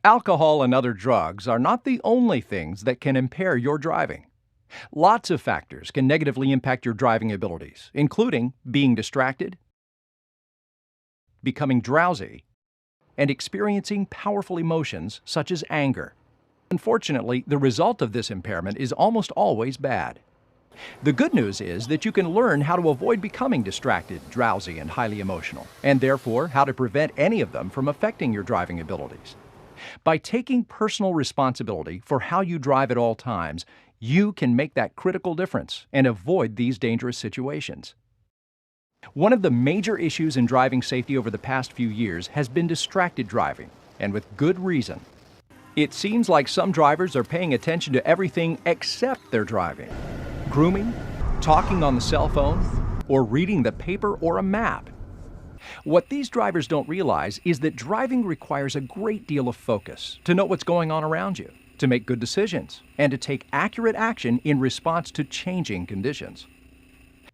Alcohol and other drugs are not the only things that can impair your driving. Lots of factors can negatively impact your driving abilities, including being distracted, becoming drowsy, and experiencing powerful emotions such as anger. Unfortunately, the result of this impairment is almost always bad. The good news is that you can learn how to avoid becoming distracted, drowsy, and highly emotional, and therefore how to prevent any of them from affecting your driving abilities. By taking personal responsibility for how you drive at all times, you can make that critical difference and avoid these dangerous situations. One of the major issues in driving safety over the past few years has been distracted driving, and with good reason. It seems like some drivers are paying attention to everything except their driving. Grooming, talking on the cell phone, or reading the paper or a map. What these drivers don't realize is that driving requires a great deal of focus to know what's going on around you, to make good decisions, and to take accurate action in response to changing conditions.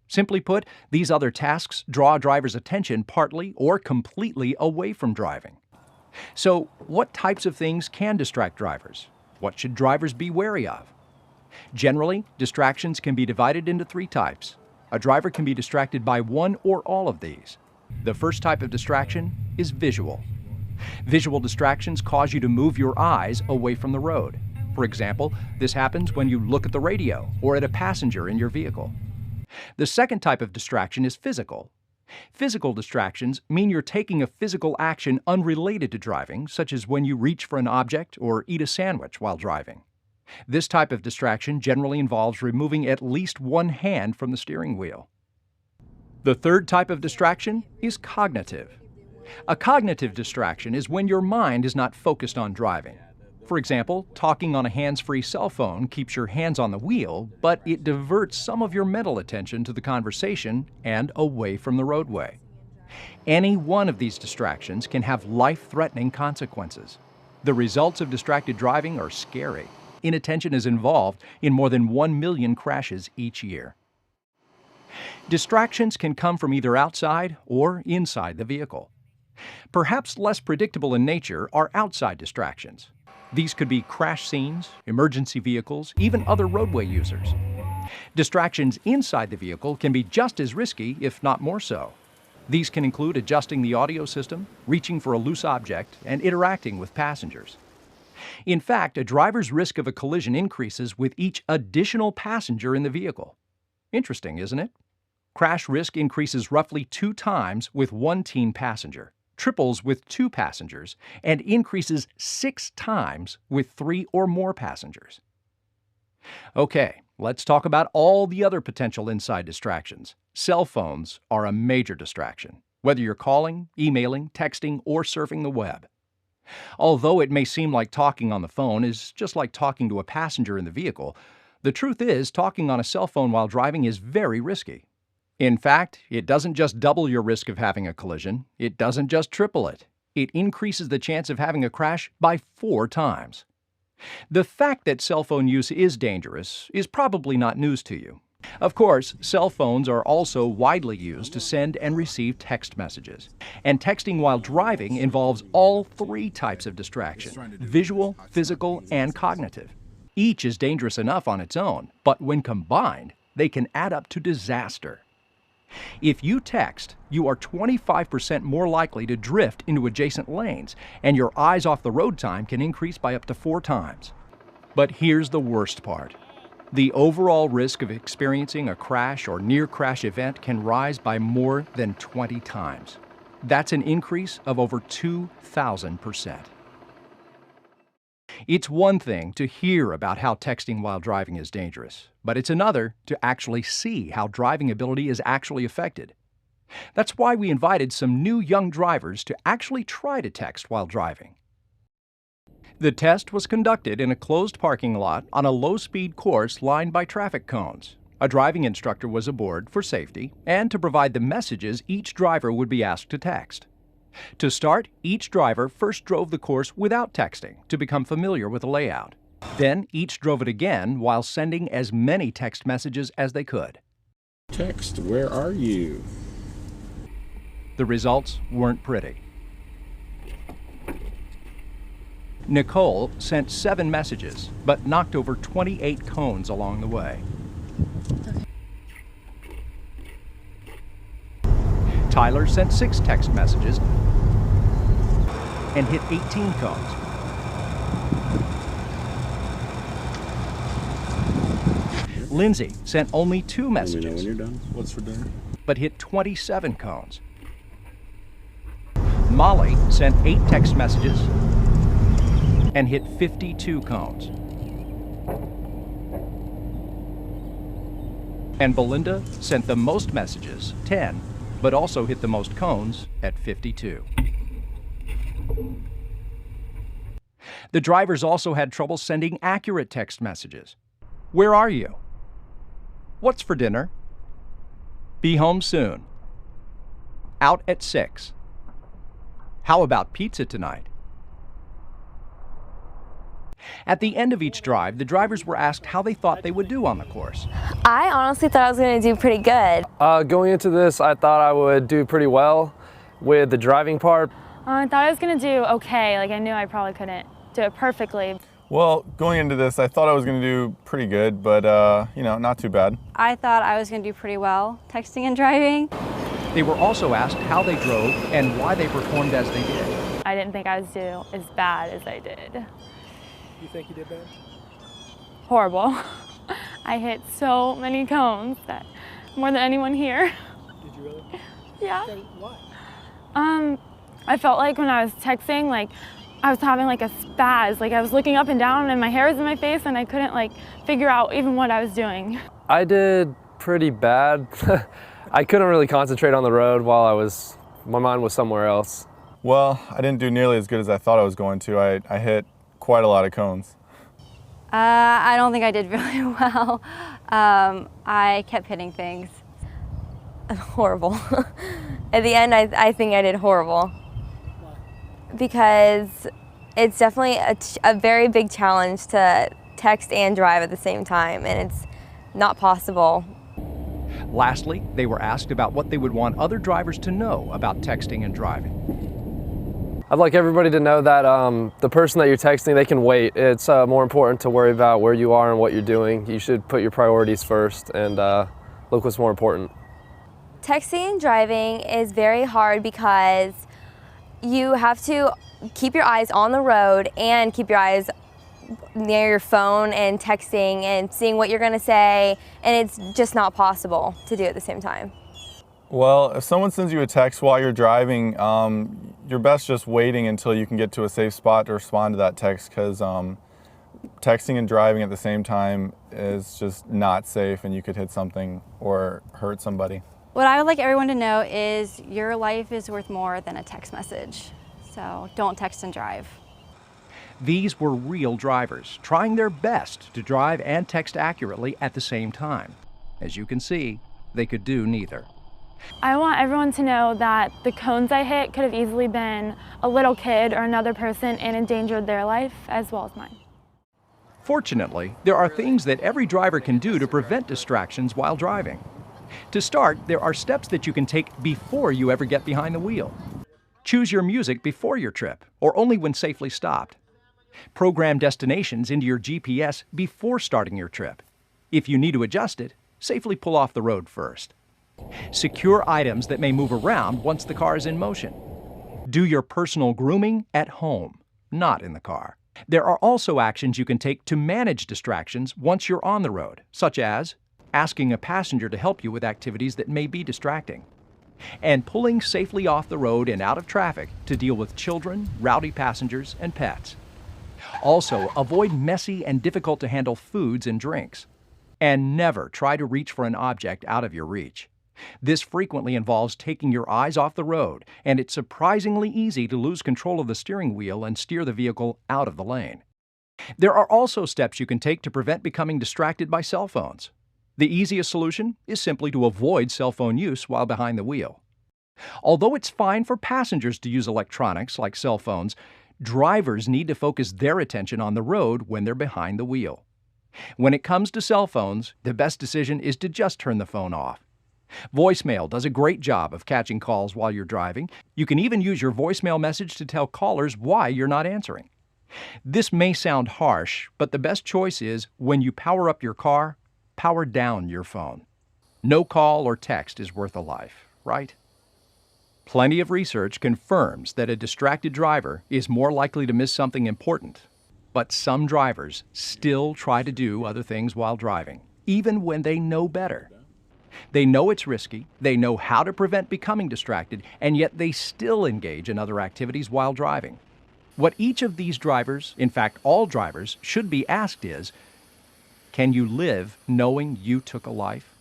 Simply put, these other tasks draw a driver's attention partly or completely away from driving. So, what types of things can distract drivers? What should drivers be wary of? Generally, distractions can be divided into three types. A driver can be distracted by one or all of these. The first type of distraction is visual. Visual distractions cause you to move your eyes away from the road. For example, this happens when you look at the radio or at a passenger in your vehicle. The second type of distraction is physical. Physical distractions mean you're taking a physical action unrelated to driving, such as when you reach for an object or eat a sandwich while driving. This type of distraction generally involves removing at least one hand from the steering wheel. The third type of distraction is cognitive. A cognitive distraction is when your mind is not focused on driving. For example, talking on a hands-free cell phone keeps your hands on the wheel, but it diverts some of your mental attention to the conversation and away from the roadway. Any one of these distractions can have life-threatening consequences. The results of distracted driving are scary. Inattention is involved in more than 1 million crashes each year. Distractions can come from either outside or inside the vehicle. Perhaps less predictable in nature are outside distractions. These could be crash scenes, emergency vehicles, even other roadway users. Distractions inside the vehicle can be just as risky, if not more so. These can include adjusting the audio system, reaching for a loose object, and interacting with passengers. In fact, a driver's risk of a collision increases with each additional passenger in the vehicle. Interesting, isn't it? Crash risk increases roughly 2 times with one teen passenger, triples with 2 passengers, and increases 6 times with 3 or more passengers. Okay, let's talk about all the other potential inside distractions. Cell phones are a major distraction, whether you're calling, emailing, texting, or surfing the web. Although it may seem like talking on the phone is just like talking to a passenger in the vehicle, the truth is talking on a cell phone while driving is very risky. In fact, it doesn't just double your risk of having a collision, it doesn't just triple it. It increases the chance of having a crash by 4 times. The fact that cell phone use is dangerous is probably not news to you. Of course, cell phones are also widely used to send and receive text messages. And texting while driving involves all 3 types of distraction: visual, physical, and cognitive. Each is dangerous enough on its own, but when combined, they can add up to disaster. If you text, you are 25% more likely to drift into adjacent lanes, and your eyes off the road time can increase by up to 4 times. But here's the worst part. The overall risk of experiencing a crash or near-crash event can rise by more than 20 times. That's an increase of over 2,000%. It's one thing to hear about how texting while driving is dangerous, but it's another to actually see how driving ability is actually affected. That's why we invited some new young drivers to actually try to text while driving. The test was conducted in a closed parking lot on a low-speed course lined by traffic cones. A driving instructor was aboard for safety and to provide the messages each driver would be asked to text. To start, each driver first drove the course without texting to become familiar with the layout. Then each drove it again while sending as many text messages as they could. Text, where are you? The results weren't pretty. Nicole sent 7 messages, but knocked over 28 cones along the way. Tyler sent 6 text messages and hit 18 cones. Lindsay sent only 2 Let me know when messages, you're done. What's for dinner? but hit 27 cones. Molly sent 8 text messages and hit 52 cones. And Belinda sent the most messages, 10, but also hit the most cones at 52. The drivers also had trouble sending accurate text messages. Where are you? What's for dinner? Be home soon. Out at 6. How about pizza tonight? At the end of each drive, the drivers were asked how they thought they would do on the course. I honestly thought I was going to do pretty good. Going into this, I thought I would do pretty well with the driving part. I thought I was going to do okay. Like, I knew I probably couldn't do it perfectly. Well, going into this, I thought I was going to do pretty good, but, not too bad. I thought I was going to do pretty well texting and driving. They were also asked how they drove and why they performed as they did. I didn't think I was doing as bad as I did. You think you did bad? Horrible. I hit so many cones, that more than anyone here. Did you really? Yeah. Why? I felt like when I was texting, like I was having like a spaz. Like I was looking up and down and my hair was in my face and I couldn't like figure out even what I was doing. I did pretty bad. I couldn't really concentrate on the road while my mind was somewhere else. Well, I didn't do nearly as good as I thought I was going to. I hit quite a lot of cones. I don't think I did really well. I kept hitting things. Horrible. At the end, I think I did horrible. Because it's definitely a very big challenge to text and drive at the same time, and it's not possible. Lastly, they were asked about what they would want other drivers to know about texting and driving. I'd like everybody to know that the person that you're texting, they can wait. It's more important to worry about where you are and what you're doing. You should put your priorities first and look what's more important. Texting and driving is very hard because you have to keep your eyes on the road and keep your eyes near your phone and texting and seeing what you're going to say, and it's just not possible to do at the same time. Well, if someone sends you a text while you're driving, you're best just waiting until you can get to a safe spot to respond to that text, because texting and driving at the same time is just not safe and you could hit something or hurt somebody. What I would like everyone to know is your life is worth more than a text message. So don't text and drive. These were real drivers, trying their best to drive and text accurately at the same time. As you can see, they could do neither. I want everyone to know that the cones I hit could have easily been a little kid or another person and endangered their life as well as mine. Fortunately, there are things that every driver can do to prevent distractions while driving. To start, there are steps that you can take before you ever get behind the wheel. Choose your music before your trip, or only when safely stopped. Program destinations into your GPS before starting your trip. If you need to adjust it, safely pull off the road first. Secure items that may move around once the car is in motion. Do your personal grooming at home, not in the car. There are also actions you can take to manage distractions once you're on the road, such as asking a passenger to help you with activities that may be distracting, and pulling safely off the road and out of traffic to deal with children, rowdy passengers, and pets. Also, avoid messy and difficult to handle foods and drinks. And never try to reach for an object out of your reach. This frequently involves taking your eyes off the road, and it's surprisingly easy to lose control of the steering wheel and steer the vehicle out of the lane. There are also steps you can take to prevent becoming distracted by cell phones. The easiest solution is simply to avoid cell phone use while behind the wheel. Although it's fine for passengers to use electronics like cell phones, drivers need to focus their attention on the road when they're behind the wheel. When it comes to cell phones, the best decision is to just turn the phone off. Voicemail does a great job of catching calls while you're driving. You can even use your voicemail message to tell callers why you're not answering. This may sound harsh, but the best choice is when you power up your car, power down your phone. No call or text is worth a life, right? Plenty of research confirms that a distracted driver is more likely to miss something important. But some drivers still try to do other things while driving, even when they know better. They know it's risky, they know how to prevent becoming distracted, and yet they still engage in other activities while driving. What each of these drivers, in fact all drivers, should be asked is, can you live knowing you took a life?